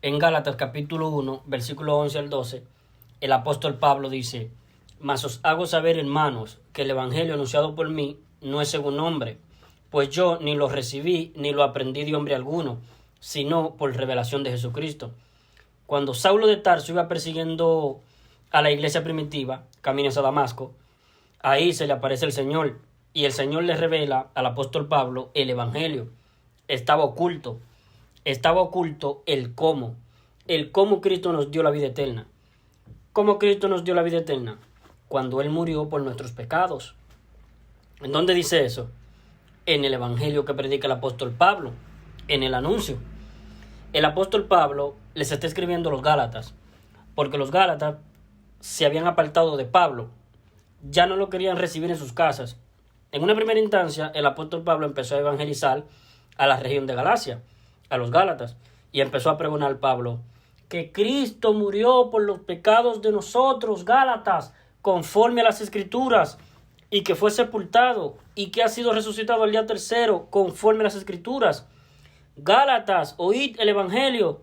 En Gálatas capítulo 1, versículo 11 al 12, el apóstol Pablo dice: Mas os hago saber, hermanos, que el evangelio anunciado por mí no es según hombre, pues yo ni lo recibí ni lo aprendí de hombre alguno, sino por revelación de Jesucristo. Cuando Saulo de Tarso iba persiguiendo a la iglesia primitiva, camino a Damasco, ahí se le aparece el Señor, y el Señor le revela al apóstol Pablo el evangelio. Estaba oculto el cómo Cristo nos dio la vida eterna. ¿Cómo Cristo nos dio la vida eterna? Cuando Él murió por nuestros pecados. ¿En dónde dice eso? En el evangelio que predica el apóstol Pablo, en el anuncio. El apóstol Pablo les está escribiendo a los Gálatas, porque los Gálatas se habían apartado de Pablo, ya no lo querían recibir en sus casas. En una primera instancia, el apóstol Pablo empezó a evangelizar a la región de Galacia, a los Gálatas, y empezó a pregonar Pablo que Cristo murió por los pecados de nosotros, Gálatas, conforme a las Escrituras, y que fue sepultado, y que ha sido resucitado el día tercero, conforme a las Escrituras. Gálatas, oíd el evangelio,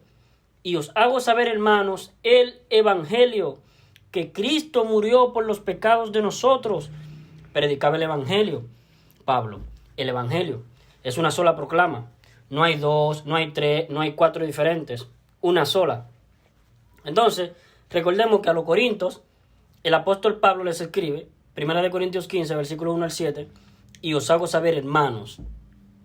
y os hago saber, hermanos, el evangelio, que Cristo murió por los pecados de nosotros. Predicaba el evangelio, Pablo. El evangelio es una sola proclama. No hay dos, no hay tres, no hay cuatro diferentes. Una sola. Entonces, recordemos que a los Corintios, el apóstol Pablo les escribe, 1 Corintios 15, versículo 1 al 7, y os hago saber, hermanos,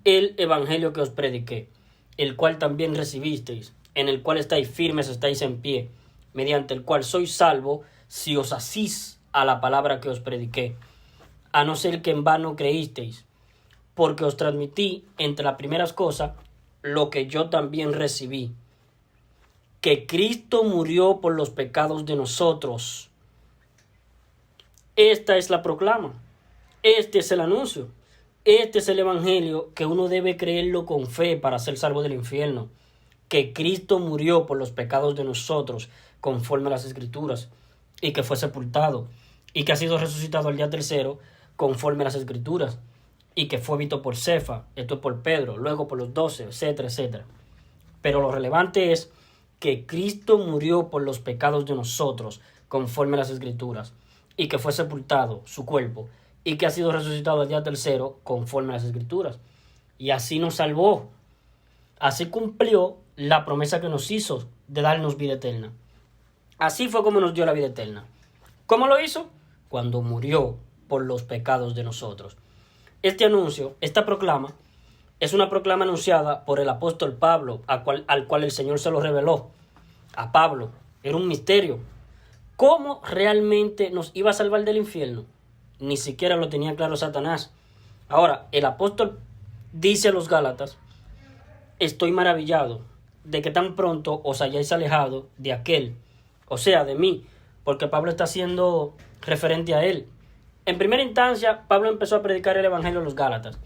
el evangelio que os prediqué, el cual también recibisteis, en el cual estáis firmes, estáis en pie, mediante el cual sois salvos, si os asís a la palabra que os prediqué, a no ser que en vano creísteis, porque os transmití, entre las primeras cosas, lo que yo también recibí, que Cristo murió por los pecados de nosotros. Esta es la proclama, este es el anuncio, este es el evangelio que uno debe creerlo con fe para ser salvo del infierno, que Cristo murió por los pecados de nosotros, conforme a las Escrituras, y que fue sepultado, y que ha sido resucitado al día tercero, conforme a las Escrituras, y que fue visto por Cefa, esto por Pedro, luego por los 12, etcétera, etcétera. Pero lo relevante es que Cristo murió por los pecados de nosotros, conforme a las Escrituras, y que fue sepultado, su cuerpo, y que ha sido resucitado al día tercero, conforme a las Escrituras. Y así nos salvó. Así cumplió la promesa que nos hizo de darnos vida eterna. Así fue como nos dio la vida eterna. ¿Cómo lo hizo? Cuando murió por los pecados de nosotros. Este anuncio, esta proclama, es una proclama anunciada por el apóstol Pablo, al cual el Señor se lo reveló a Pablo. Era un misterio. ¿Cómo realmente nos iba a salvar del infierno? Ni siquiera lo tenía claro Satanás. Ahora, el apóstol dice a los Gálatas: estoy maravillado de que tan pronto os hayáis alejado de aquel, o sea, de mí, porque Pablo está haciendo referente a él. En primera instancia, Pablo empezó a predicar el evangelio a los Gálatas,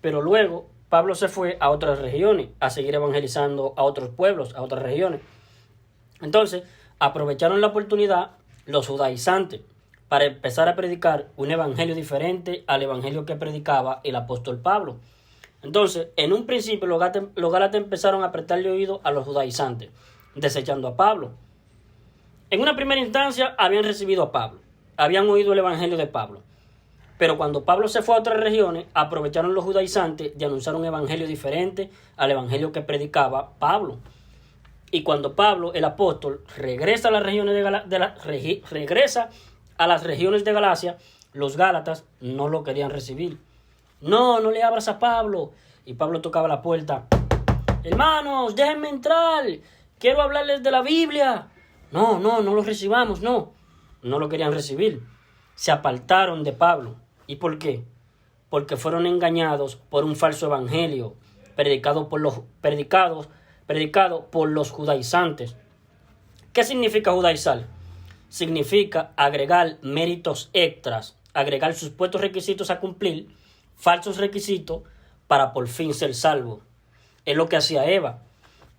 pero luego Pablo se fue a otras regiones, a seguir evangelizando a otros pueblos, a otras regiones. Entonces, aprovecharon la oportunidad los judaizantes para empezar a predicar un evangelio diferente al evangelio que predicaba el apóstol Pablo. Entonces, en un principio, los Gálatas empezaron a prestarle oído a los judaizantes, desechando a Pablo. En una primera instancia, habían recibido a Pablo, habían oído el evangelio de Pablo. Pero cuando Pablo se fue a otras regiones, aprovecharon los judaizantes de anunciar un evangelio diferente al evangelio que predicaba Pablo. Y cuando Pablo, el apóstol, regresa a las regiones regresa a las regiones de Galacia, los Gálatas no lo querían recibir. No le abras a Pablo. Y Pablo tocaba la puerta. Hermanos, déjenme entrar. Quiero hablarles de la Biblia. No lo recibamos, no lo querían recibir. Se apartaron de Pablo. ¿Y por qué? Porque fueron engañados por un falso evangelio predicado por los judaizantes. ¿Qué significa judaizar? Significa agregar méritos extras, agregar supuestos requisitos a cumplir, falsos requisitos, para por fin ser salvo. Es lo que hacía Eva.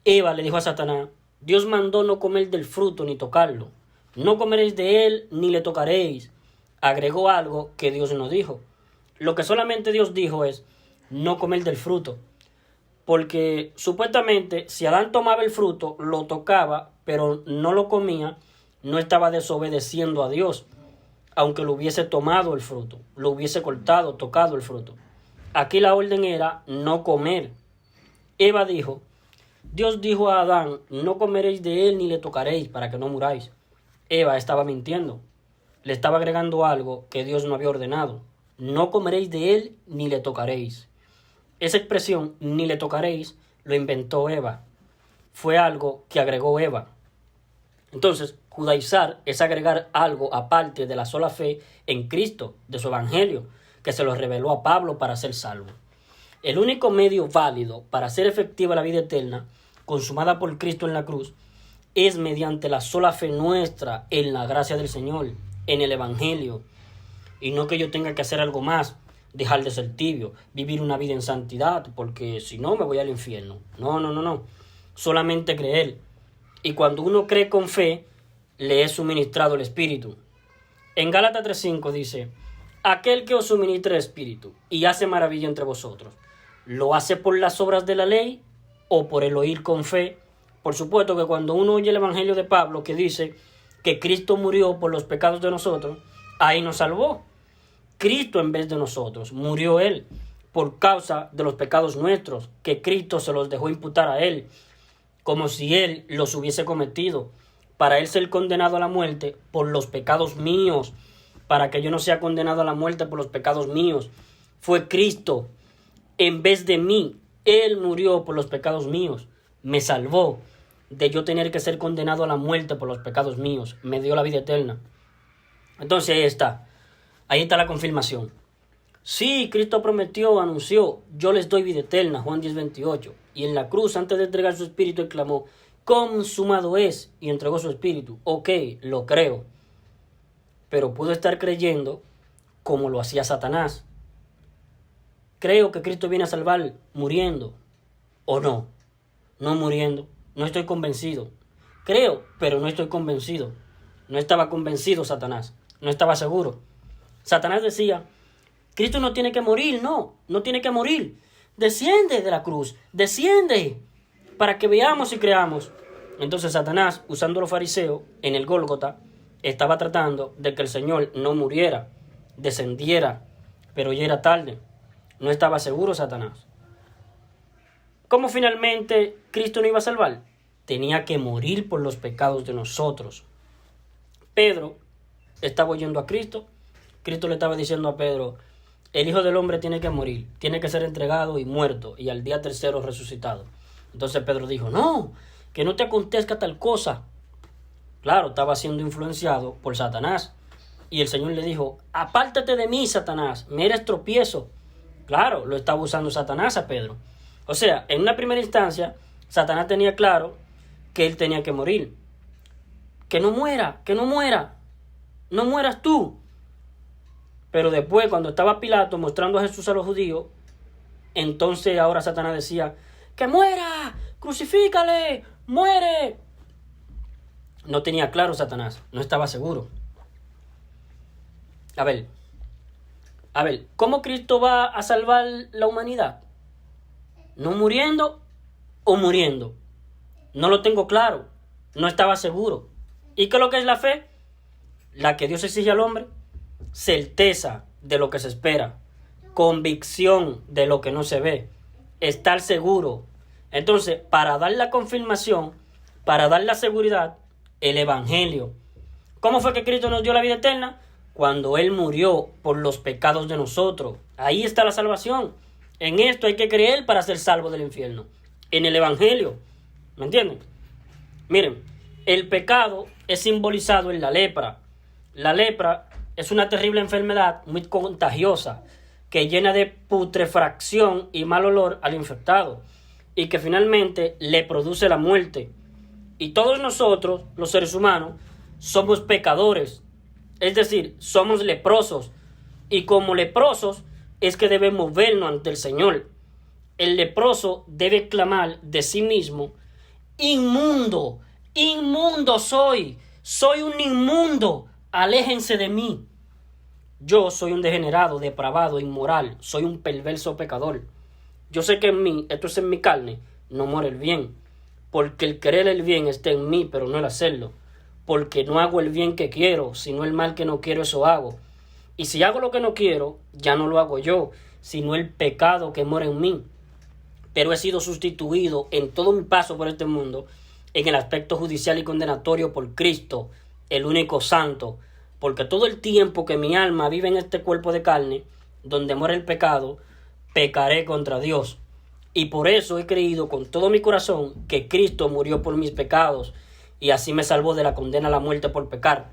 Eva le dijo a Satanás: Dios mandó no comer del fruto ni tocarlo. No comeréis de él ni le tocaréis. Agregó algo que Dios no dijo. Lo que solamente Dios dijo es: no comer del fruto. Porque supuestamente si Adán tomaba el fruto, lo tocaba, pero no lo comía, no estaba desobedeciendo a Dios, aunque lo hubiese tomado el fruto, lo hubiese cortado, tocado el fruto. Aquí la orden era no comer. Eva dijo, Dios dijo a Adán, no comeréis de él ni le tocaréis para que no muráis. Eva estaba mintiendo. Le estaba agregando algo que Dios no había ordenado. No comeréis de él ni le tocaréis. Esa expresión, ni le tocaréis, lo inventó Eva. Fue algo que agregó Eva. Entonces, judaizar es agregar algo aparte de la sola fe en Cristo, de su evangelio, que se lo reveló a Pablo para ser salvo. El único medio válido para hacer efectiva la vida eterna, consumada por Cristo en la cruz, es mediante la sola fe nuestra en la gracia del Señor, en el evangelio. Y no que yo tenga que hacer algo más, dejar de ser tibio, vivir una vida en santidad, porque si no me voy al infierno. No. Solamente creer. Y cuando uno cree con fe, le es suministrado el Espíritu. En Gálatas 3:5 dice, aquel que os suministra el Espíritu y hace maravilla entre vosotros, ¿lo hace por las obras de la ley o por el oír con fe? Por supuesto que cuando uno oye el Evangelio de Pablo que dice que Cristo murió por los pecados de nosotros, ahí nos salvó. Cristo en vez de nosotros, murió Él por causa de los pecados nuestros, que Cristo se los dejó imputar a Él, como si Él los hubiese cometido, para Él ser condenado a la muerte por los pecados míos, para que yo no sea condenado a la muerte por los pecados míos. Fue Cristo en vez de mí. Él murió por los pecados míos, me salvó de yo tener que ser condenado a la muerte por los pecados míos, me dio la vida eterna. Entonces ahí está la confirmación. Sí, Cristo prometió, anunció, yo les doy vida eterna, Juan 10:28. Y en la cruz, antes de entregar su espíritu, él clamó, consumado es, y entregó su espíritu. Ok, lo creo. Pero puedo estar creyendo como lo hacía Satanás. Creo que Cristo viene a salvar muriendo, o no. No muriendo, no estoy convencido. Creo, pero no estoy convencido. No estaba convencido Satanás, no estaba seguro. Satanás decía, Cristo no tiene que morir, no tiene que morir. Desciende de la cruz, desciende, para que veamos y creamos. Entonces Satanás, usando a los fariseos en el Gólgota, estaba tratando de que el Señor no muriera, descendiera, pero ya era tarde. No estaba seguro Satanás. ¿Cómo finalmente Cristo no iba a salvar? Tenía que morir por los pecados de nosotros. Pedro estaba oyendo a Cristo. Cristo le estaba diciendo a Pedro, el Hijo del Hombre tiene que morir, tiene que ser entregado y muerto, y al día tercero resucitado. Entonces Pedro dijo, no, que no te acontezca tal cosa. Claro, estaba siendo influenciado por Satanás. Y el Señor le dijo, apártate de mí, Satanás, me eres tropiezo. Claro, lo estaba usando Satanás a Pedro. O sea, en una primera instancia, Satanás tenía claro que él tenía que morir. Que no muera, no mueras tú. Pero después, cuando estaba Pilato mostrando a Jesús a los judíos, entonces ahora Satanás decía, ¡que muera! ¡Crucifícale! ¡Muere! No tenía claro Satanás, no estaba seguro. A ver, ¿cómo Cristo va a salvar la humanidad? ¿No muriendo o muriendo? No lo tengo claro, no estaba seguro. ¿Y qué es lo que es la fe? La que Dios exige al hombre. Certeza de lo que se espera, convicción de lo que no se ve, estar seguro. Entonces, para dar la confirmación, para dar la seguridad, el Evangelio. ¿Cómo fue que Cristo nos dio la vida eterna? Cuando Él murió por los pecados de nosotros. Ahí está la salvación. En esto hay que creer para ser salvo del infierno. En el Evangelio. ¿Me entienden? Miren, el pecado es simbolizado en la lepra. La lepra es una terrible enfermedad muy contagiosa que llena de putrefacción y mal olor al infectado y que finalmente le produce la muerte. Y todos nosotros, los seres humanos, somos pecadores, es decir, somos leprosos, y como leprosos es que debemos vernos ante el Señor. El leproso debe clamar de sí mismo, inmundo, inmundo soy un inmundo, aléjense de mí. Yo soy un degenerado, depravado, inmoral, soy un perverso pecador. Yo sé que en mí, esto es en mi carne, no mora el bien. Porque el querer el bien está en mí, pero no el hacerlo. Porque no hago el bien que quiero, sino el mal que no quiero, eso hago. Y si hago lo que no quiero, ya no lo hago yo, sino el pecado que mora en mí. Pero he sido sustituido en todo mi paso por este mundo, en el aspecto judicial y condenatorio, por Cristo, el único santo. Porque todo el tiempo que mi alma vive en este cuerpo de carne, donde mora el pecado, pecaré contra Dios. Y por eso he creído con todo mi corazón que Cristo murió por mis pecados, y así me salvó de la condena a la muerte por pecar.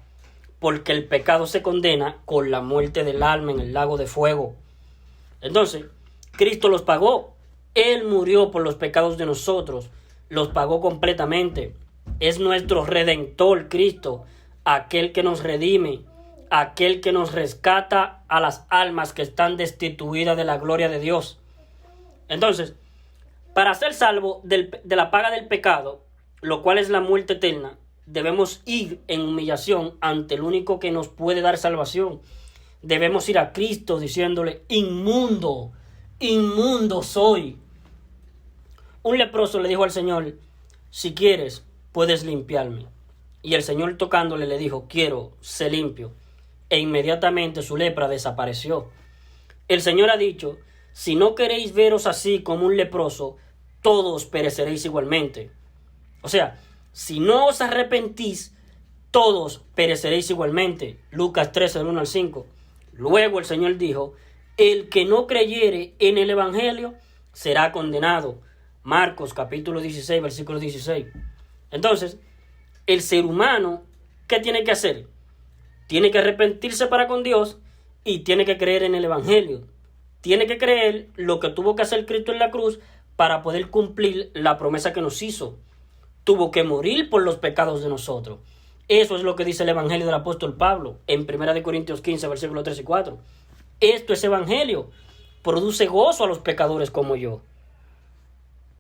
Porque el pecado se condena con la muerte del alma en el lago de fuego. Entonces, Cristo los pagó. Él murió por los pecados de nosotros. Los pagó completamente. Es nuestro redentor Cristo, aquel que nos redime, aquel que nos rescata a las almas que están destituidas de la gloria de Dios. Entonces, para ser salvo de la paga del pecado, lo cual es la muerte eterna, debemos ir en humillación ante el único que nos puede dar salvación. Debemos ir a Cristo diciéndole: inmundo, inmundo soy. Un leproso le dijo al Señor: si quieres, puedes limpiarme. Y el Señor, tocándole, le dijo: quiero, sé limpio. E inmediatamente su lepra desapareció. El Señor ha dicho: si no queréis veros así como un leproso, todos pereceréis igualmente. O sea, si no os arrepentís, todos pereceréis igualmente. Lucas 13, del 1 al 5. Luego el Señor dijo: el que no creyere en el Evangelio será condenado. Marcos capítulo 16, versículo 16. Entonces, el ser humano, ¿qué tiene que hacer? Tiene que arrepentirse para con Dios y tiene que creer en el Evangelio. Tiene que creer lo que tuvo que hacer Cristo en la cruz para poder cumplir la promesa que nos hizo. Tuvo que morir por los pecados de nosotros. Eso es lo que dice el Evangelio del apóstol Pablo en 1 Corintios 15, versículos 3 y 4. Esto es Evangelio. Produce gozo a los pecadores como yo.